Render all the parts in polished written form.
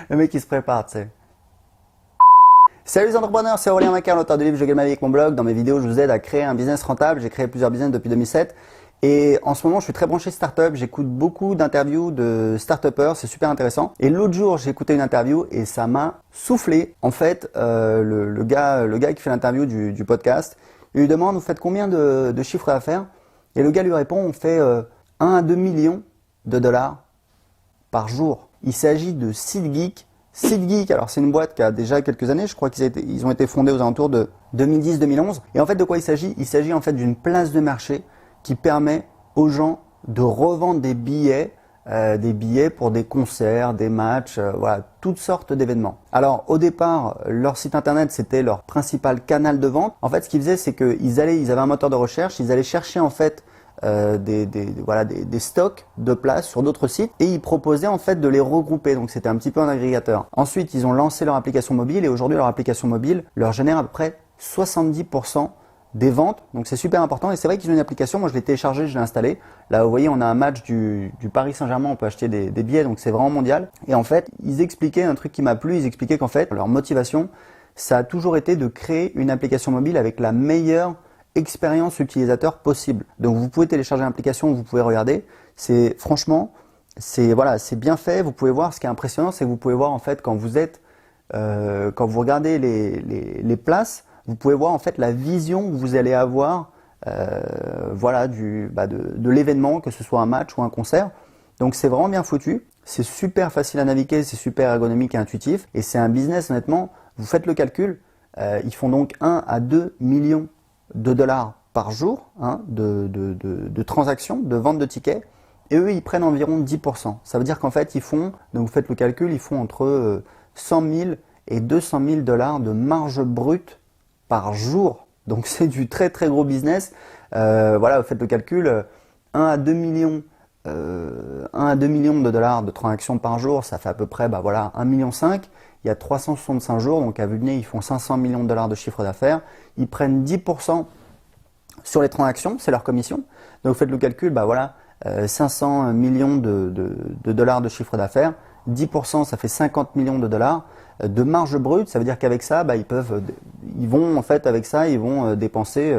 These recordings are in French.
Le mec qui se prépare, tu sais. Salut les entrepreneurs, c'est Aurélien Macaire, l'auteur du livre Je gagne ma vie avec mon blog. Dans mes vidéos, je vous aide à créer un business rentable. J'ai créé plusieurs business depuis 2007. Et en ce moment, je suis très branché startup. J'écoute beaucoup d'interviews de start-upers. C'est super intéressant. Et l'autre jour, j'ai écouté une interview et ça m'a soufflé. En fait, le gars qui fait l'interview du podcast, il lui demande, vous faites combien de chiffre d'affaires? Et le gars lui répond, on fait 1 à 2 millions de dollars par jour. Il s'agit de SeedGeek. SeedGeek, alors c'est une boîte qui a déjà quelques années, je crois qu'ils ont été fondés aux alentours de 2010-2011. Et en fait, de quoi il s'agit? Il s'agit en fait d'une place de marché qui permet aux gens de revendre des billets pour des concerts, des matchs, voilà, toutes sortes d'événements. Alors au départ, leur site internet c'était leur principal canal de vente. En fait, ce qu'ils faisaient, c'est qu'ils avaient un moteur de recherche, ils allaient chercher en fait des stocks de places sur d'autres sites et ils proposaient en fait de les regrouper, donc c'était un petit peu un agrégateur. Ensuite, ils ont lancé leur application mobile et aujourd'hui leur application mobile leur génère à peu près 70% des ventes, donc c'est super important. Et c'est vrai qu'ils ont une application, moi je l'ai téléchargée, je l'ai installée. Là vous voyez, on a un match du Paris Saint-Germain, on peut acheter des billets, donc c'est vraiment mondial. Et en fait, ils expliquaient un truc qui m'a plu, ils expliquaient qu'en fait leur motivation, ça a toujours été de créer une application mobile avec la meilleure expérience utilisateur possible. Donc vous pouvez télécharger l'application, vous pouvez regarder. C'est franchement, c'est bien fait. Vous pouvez voir, ce qui est impressionnant, c'est que vous pouvez voir en fait quand vous regardez les places, vous pouvez voir en fait la vision que vous allez avoir de l'événement, que ce soit un match ou un concert. Donc c'est vraiment bien foutu. C'est super facile à naviguer, c'est super ergonomique et intuitif. Et c'est un business, honnêtement, vous faites le calcul, ils font donc 1 à 2 millions de dollars par jour de transactions, de vente de tickets, et eux ils prennent environ 10%. Ça veut dire qu'en fait ils font, donc vous faites le calcul, ils font entre 100 000 et 200 000 dollars de marge brute par jour. Donc c'est du très très gros business. Vous faites le calcul, 1 à 2 millions de dollars de transactions par jour, ça fait à peu près 1,5 million. Il y a 365 jours, donc à vue de nez, ils font 500 millions de dollars de chiffre d'affaires. Ils prennent 10% sur les transactions, c'est leur commission. Donc vous faites le calcul, 500 millions de dollars de chiffre d'affaires. 10%, ça fait 50 millions de dollars de marge brute. Ça veut dire qu'avec ça, ils vont dépenser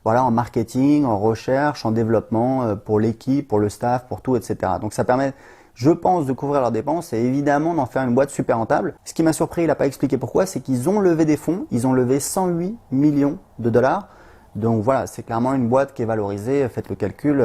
en marketing, en recherche, en développement, pour l'équipe, pour le staff, pour tout, etc. Donc ça permet, je pense, de couvrir leurs dépenses et évidemment d'en faire une boîte super rentable. Ce qui m'a surpris, il n'a pas expliqué pourquoi, c'est qu'ils ont levé des fonds, ils ont levé 108 millions de dollars. Donc voilà, c'est clairement une boîte qui est valorisée, faites le calcul,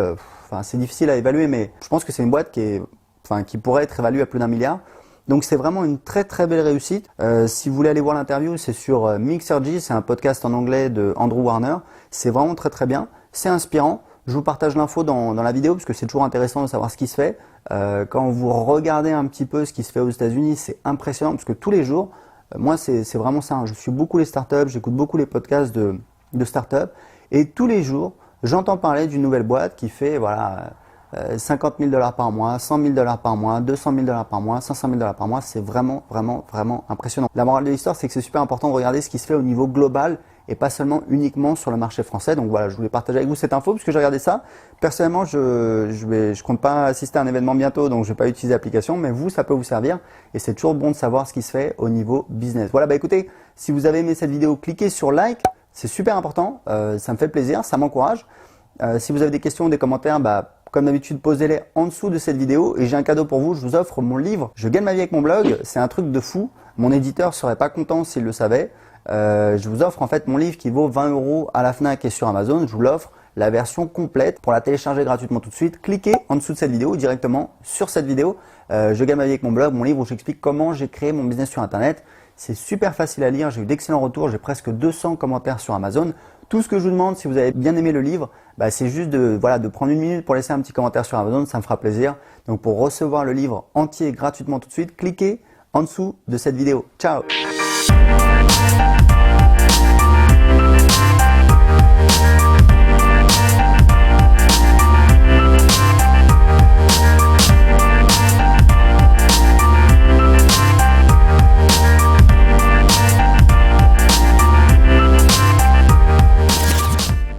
c'est difficile à évaluer, mais je pense que c'est une boîte qui pourrait être évaluée à plus d'1 milliard. Donc c'est vraiment une très très belle réussite. Si vous voulez aller voir l'interview, c'est sur Mixergy, c'est un podcast en anglais de Andrew Warner. C'est vraiment très très bien, c'est inspirant. Je vous partage l'info dans la vidéo parce que c'est toujours intéressant de savoir ce qui se fait. Quand vous regardez un petit peu ce qui se fait aux États-Unis, c'est impressionnant parce que tous les jours, moi c'est vraiment ça. Je suis beaucoup les startups, j'écoute beaucoup les podcasts de startups et tous les jours, j'entends parler d'une nouvelle boîte qui fait 50 000 dollars par mois, 100 000 dollars par mois, 200 000 dollars par mois, 500 000 dollars par mois. C'est vraiment impressionnant. La morale de l'histoire, c'est que c'est super important de regarder ce qui se fait au niveau global et pas seulement uniquement sur le marché français. Donc voilà, je voulais partager avec vous cette info parce que j'ai regardé ça. Personnellement, je compte pas assister à un événement bientôt, donc je vais pas utiliser l'application, mais vous, ça peut vous servir et c'est toujours bon de savoir ce qui se fait au niveau business. Voilà, écoutez, si vous avez aimé cette vidéo, cliquez sur like, c'est super important, ça me fait plaisir, ça m'encourage. Si vous avez des questions ou des commentaires, comme d'habitude, posez-les en dessous de cette vidéo et j'ai un cadeau pour vous, je vous offre mon livre Je gagne ma vie avec mon blog, c'est un truc de fou, mon éditeur serait pas content s'il le savait. Je vous offre en fait mon livre qui vaut 20 € à la Fnac et sur Amazon, je vous l'offre, la version complète. Pour la télécharger gratuitement tout de suite, cliquez en dessous de cette vidéo ou directement sur cette vidéo. Je gagne ma vie avec mon blog, mon livre où j'explique comment j'ai créé mon business sur internet. C'est super facile à lire, j'ai eu d'excellents retours, j'ai presque 200 commentaires sur Amazon. Tout ce que je vous demande, si vous avez bien aimé le livre, c'est juste de prendre 1 minute pour laisser un petit commentaire sur Amazon, ça me fera plaisir. Donc pour recevoir le livre entier gratuitement tout de suite, cliquez en dessous de cette vidéo. Ciao!